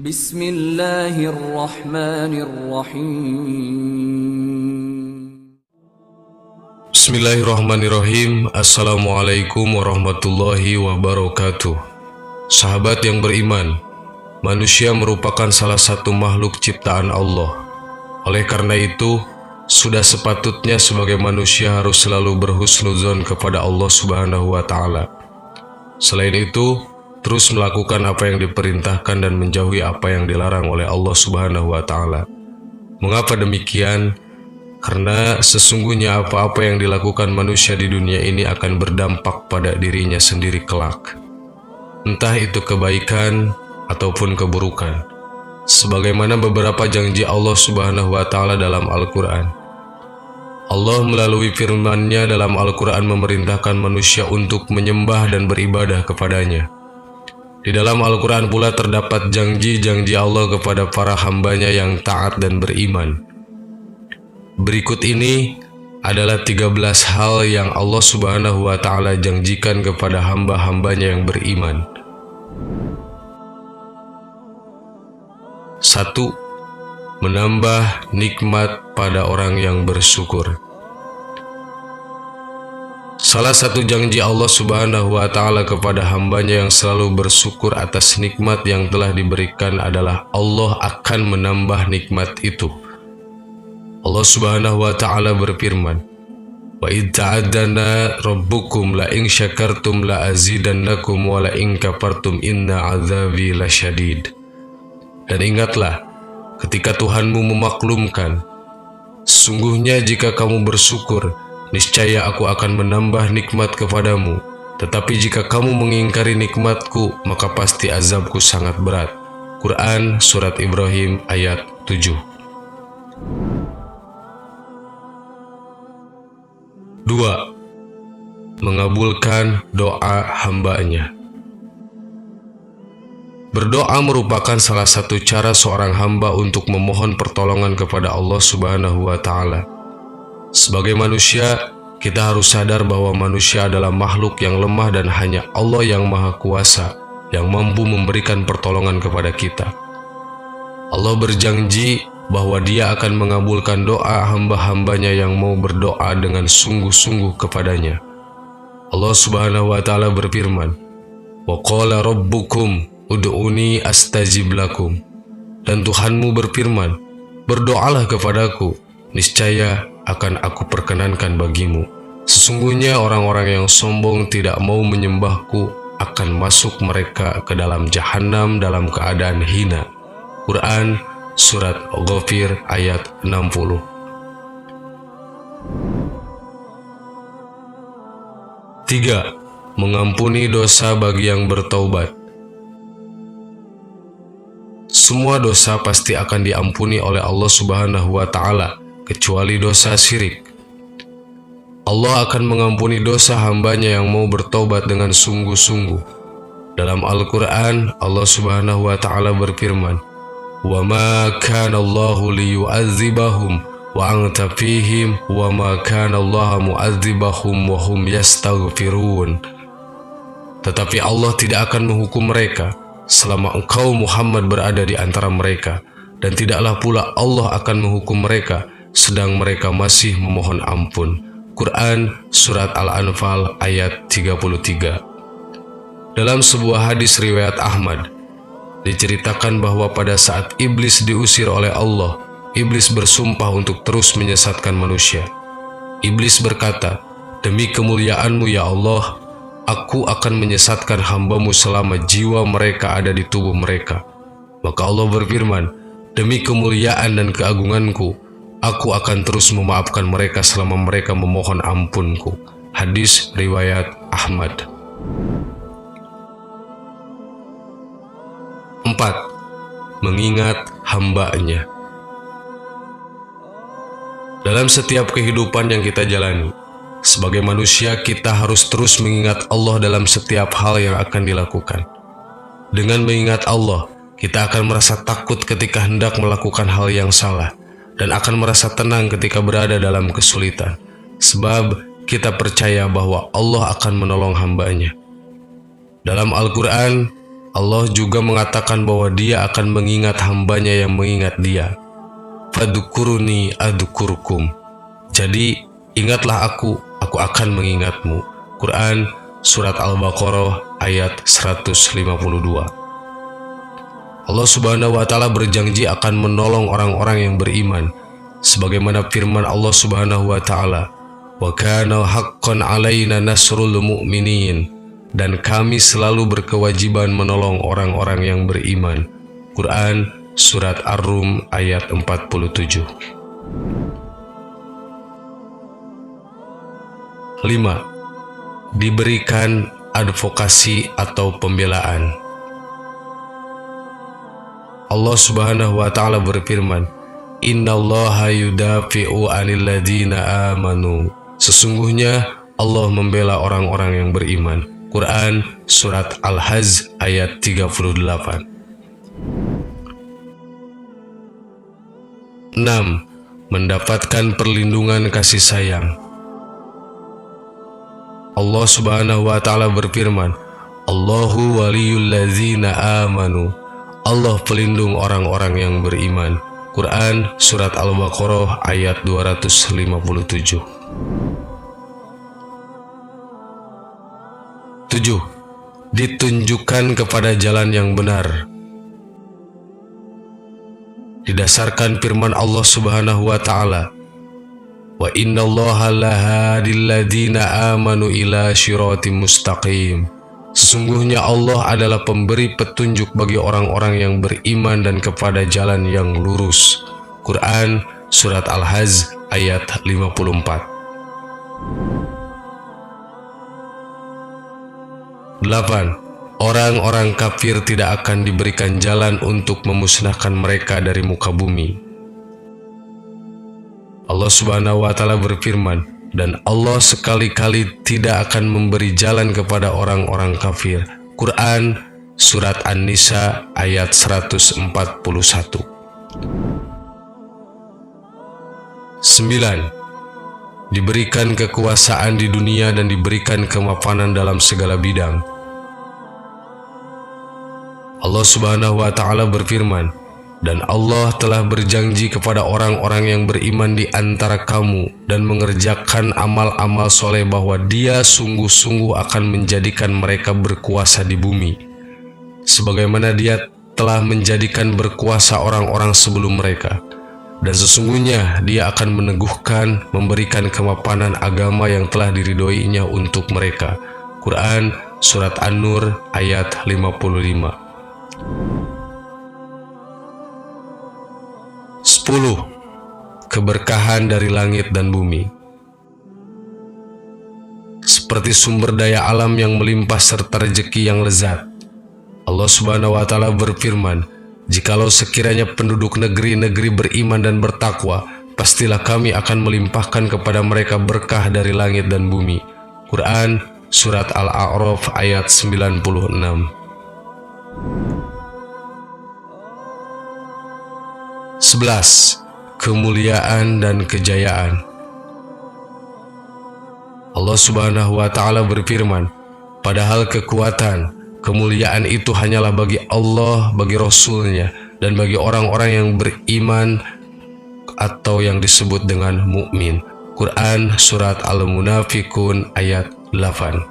Bismillahirrahmanirrahim. Bismillahirrahmanirrahim. Assalamualaikum warahmatullahi wabarakatuh. Sahabat yang beriman, manusia merupakan salah satu makhluk ciptaan Allah. Oleh karena itu, sudah sepatutnya sebagai manusia harus selalu berhusnuzon kepada Allah Subhanahu wa Ta'ala. Selain itu, terus melakukan apa yang diperintahkan dan menjauhi apa yang dilarang oleh Allah Subhanahu wa Ta'ala. Mengapa demikian? Karena sesungguhnya apa-apa yang dilakukan manusia di dunia ini akan berdampak pada dirinya sendiri kelak, entah itu kebaikan ataupun keburukan, sebagaimana beberapa janji Allah Subhanahu wa Ta'ala dalam Al-Quran. Allah melalui firman-Nya dalam Al-Quran memerintahkan manusia untuk menyembah dan beribadah kepadanya. Di dalam Al-Quran pula terdapat janji-janji Allah kepada para hambanya yang taat dan beriman. Berikut ini adalah 13 hal yang Allah Subhanahu wa Ta'ala janjikan kepada hamba-hambanya yang beriman. 1. Menambah nikmat pada orang yang bersyukur. Salah satu janji Allah Subhanahu wa Ta'ala kepada hambanya yang selalu bersyukur atas nikmat yang telah diberikan adalah Allah akan menambah nikmat itu. Allah Subhanahu wa Ta'ala berfirman, "Wa idh ta'adzana rabbukum la in syakartum la azidannakum wa la in kafartum inna 'adzabi lasyadid." Dan ingatlah ketika Tuhanmu memaklumkan, sesungguhnya jika kamu bersyukur, niscaya aku akan menambah nikmat kepadamu. Tetapi jika kamu mengingkari nikmatku, maka pasti azabku sangat berat. Quran Surat Ibrahim ayat 7. 2. Mengabulkan doa hambanya. Berdoa merupakan salah satu cara seorang hamba untuk memohon pertolongan kepada Allah Subhanahu wa Ta'ala. Sebagai manusia, kita harus sadar bahwa manusia adalah makhluk yang lemah dan hanya Allah yang Maha Kuasa yang mampu memberikan pertolongan kepada kita. Allah berjanji bahwa Dia akan mengabulkan doa hamba-hambanya yang mau berdoa dengan sungguh-sungguh kepadanya. Allah Subhanahu wa Ta'ala berfirman, "Wa qala rabbukum ud'uni astajib lakum." Dan Tuhanmu berfirman, "Berdoalah kepadaku, niscaya akan aku perkenankan bagimu." Sesungguhnya orang-orang yang sombong tidak mau menyembahku akan masuk mereka ke dalam jahanam dalam keadaan hina. Quran Surat Ghafir ayat 60. 3. Mengampuni dosa bagi yang bertaubat. Semua dosa pasti akan diampuni oleh Allah Subhanahu wa Ta'ala, kecuali dosa syirik. Allah akan mengampuni dosa hambanya yang mau bertobat dengan sungguh-sungguh. Dalam Al-Quran, Allah Subhanahu wa Ta'ala berfirman, "Wa ma kana Allahu liyu'adzibahum wa anta fihim wa ma kana Allahu mu'adzibahum wa hum yastaghfirun." Tetapi Allah tidak akan menghukum mereka selama engkau Muhammad berada di antara mereka, dan tidaklah pula Allah akan menghukum mereka sedang mereka masih memohon ampun. Quran Surat Al-Anfal ayat 33. Dalam sebuah hadis riwayat Ahmad, diceritakan bahwa pada saat iblis diusir oleh Allah, iblis bersumpah untuk terus menyesatkan manusia. Iblis berkata, "Demi kemuliaan-Mu ya Allah, aku akan menyesatkan hamba-Mu selama jiwa mereka ada di tubuh mereka." Maka Allah berfirman, "Demi kemuliaan dan keagunganku, aku akan terus memaafkan mereka selama mereka memohon ampunku." Hadis riwayat Ahmad. 4. Mengingat hambanya. Dalam setiap kehidupan yang kita jalani, sebagai manusia kita harus terus mengingat Allah dalam setiap hal yang akan dilakukan. Dengan mengingat Allah, kita akan merasa takut ketika hendak melakukan hal yang salah, dan akan merasa tenang ketika berada dalam kesulitan, sebab kita percaya bahwa Allah akan menolong hambanya. Dalam Al-Quran, Allah juga mengatakan bahwa Dia akan mengingat hambanya yang mengingat Dia. Fadhkuruni adzkurkum. Jadi ingatlah aku akan mengingatmu. Quran Surat Al-Baqarah ayat 152. Allah Subhanahu wa Ta'ala berjanji akan menolong orang-orang yang beriman, sebagaimana firman Allah Subhanahu wa Ta'ala, "Wa kana haqqan 'alaina nasrul mu'minin." Dan kami selalu berkewajiban menolong orang-orang yang beriman. Quran Surat Ar-Rum ayat 47. 5. Diberikan advokasi atau pembelaan. Allah Subhanahu wa Ta'ala berfirman, "Innallaha yudafi'u 'anil ladzina amanu." Sesungguhnya Allah membela orang-orang yang beriman. Quran Surat Al-Hajj ayat 38. 6. Mendapatkan perlindungan kasih sayang. Allah Subhanahu wa Ta'ala berfirman, "Allahu waliyul ladzina amanu." Allah pelindung orang-orang yang beriman. Quran Surat Al-Baqarah ayat 257. 7. Ditunjukkan kepada jalan yang benar. Didasarkan firman Allah Subhanahu wa Ta'ala, "Wa innallaha lahadil ladzina amanu ila syiratim mustaqim." Sesungguhnya Allah adalah pemberi petunjuk bagi orang-orang yang beriman dan kepada jalan yang lurus. Quran Surat Al-Hajj ayat 54. 8. Orang-orang kafir tidak akan diberikan jalan untuk memusnahkan mereka dari muka bumi. Allah Subhanahu wa Ta'ala berfirman, "Dan Allah sekali-kali tidak akan memberi jalan kepada orang-orang kafir." Quran Surat An-Nisa ayat 141. 9. Diberikan kekuasaan di dunia dan diberikan kemapanan dalam segala bidang. Allah Subhanahu wa Ta'ala berfirman, "Dan Allah telah berjanji kepada orang-orang yang beriman di antara kamu dan mengerjakan amal-amal soleh bahwa Dia sungguh-sungguh akan menjadikan mereka berkuasa di bumi, sebagaimana Dia telah menjadikan berkuasa orang-orang sebelum mereka. Dan sesungguhnya Dia akan meneguhkan, memberikan kemapanan agama yang telah diridhoinya untuk mereka." Quran Surat An-Nur ayat 55. 10. Keberkahan dari langit dan bumi. Seperti sumber daya alam yang melimpah serta rezeki yang lezat. Allah Subhanahu wa Ta'ala berfirman, "Jikalau sekiranya penduduk negeri-negeri beriman dan bertakwa, pastilah kami akan melimpahkan kepada mereka berkah dari langit dan bumi." Quran Surat Al-A'raf ayat 96. 11. Kemuliaan dan kejayaan. Allah Subhanahu wa Ta'ala berfirman, "Padahal kekuatan, kemuliaan itu hanyalah bagi Allah, bagi Rasul-Nya, dan bagi orang-orang yang beriman atau yang disebut dengan mukmin." Quran Surat Al-Munafikun ayat 8.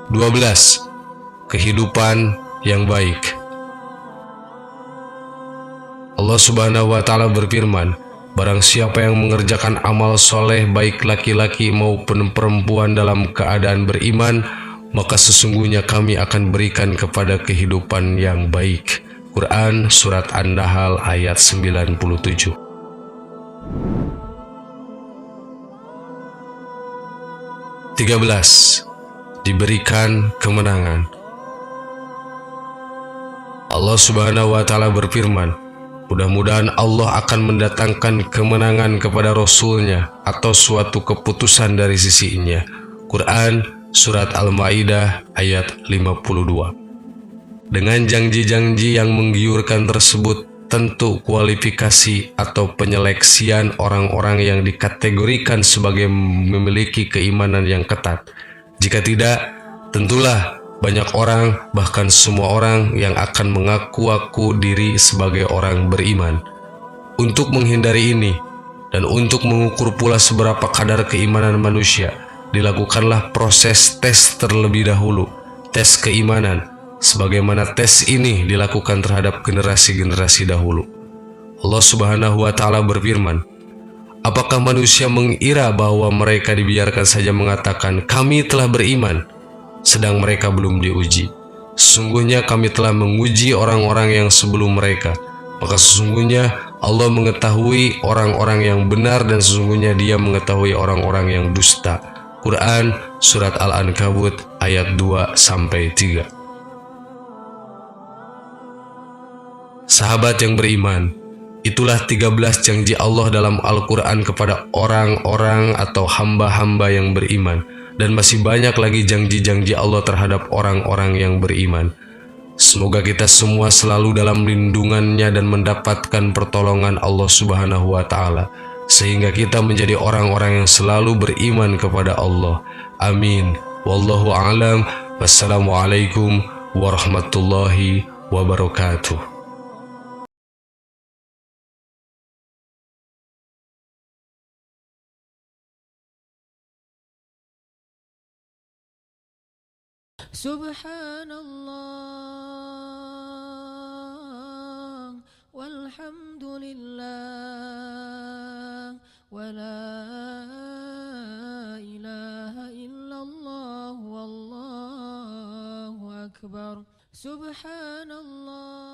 12. Kehidupan yang baik. Allah Subhanahu wa Ta'ala berfirman, "Barang siapa yang mengerjakan amal soleh baik laki-laki maupun perempuan dalam keadaan beriman, maka sesungguhnya kami akan berikan kepada kehidupan yang baik." Quran Surat An-Nahl ayat 97. 13. Diberikan kemenangan. Allah Subhanahu wa Ta'ala berfirman, "Mudah-mudahan Allah akan mendatangkan kemenangan kepada Rasul-Nya atau suatu keputusan dari sisi-Nya." Quran Surat Al-Maidah ayat 52. Dengan janji-janji yang menggiurkan tersebut, tentu kualifikasi atau penyeleksian orang-orang yang dikategorikan sebagai memiliki keimanan yang ketat. Jika tidak, Tentulah banyak orang, bahkan semua orang yang akan mengaku-ngaku diri sebagai orang beriman. Untuk menghindari ini, dan untuk mengukur pula seberapa kadar keimanan manusia, dilakukanlah proses tes terlebih dahulu, tes keimanan, sebagaimana tes ini dilakukan terhadap generasi-generasi dahulu. Allah Subhanahu wa Ta'ala berfirman, apakah manusia mengira bahwa mereka dibiarkan saja mengatakan, "Kami telah beriman," sedang mereka belum diuji? Sesungguhnya kami telah menguji orang-orang yang sebelum mereka, maka sesungguhnya Allah mengetahui orang-orang yang benar dan sesungguhnya Dia mengetahui orang-orang yang dusta. Quran Surat Al-Ankabut ayat 2-3. Sahabat yang beriman, itulah 13 janji Allah dalam Al-Quran kepada orang-orang atau hamba-hamba yang beriman. Dan masih banyak lagi janji-janji Allah terhadap orang-orang yang beriman. Semoga kita semua selalu dalam lindungannya dan mendapatkan pertolongan Allah Subhanahu wa Ta'ala, sehingga kita menjadi orang-orang yang selalu beriman kepada Allah. Amin. Wallahu a'lam. Wassalamualaikum warahmatullahi wabarakatuh. Subhanallah walhamdulillah wa la ilaha illallah wallahu akbar. Subhanallah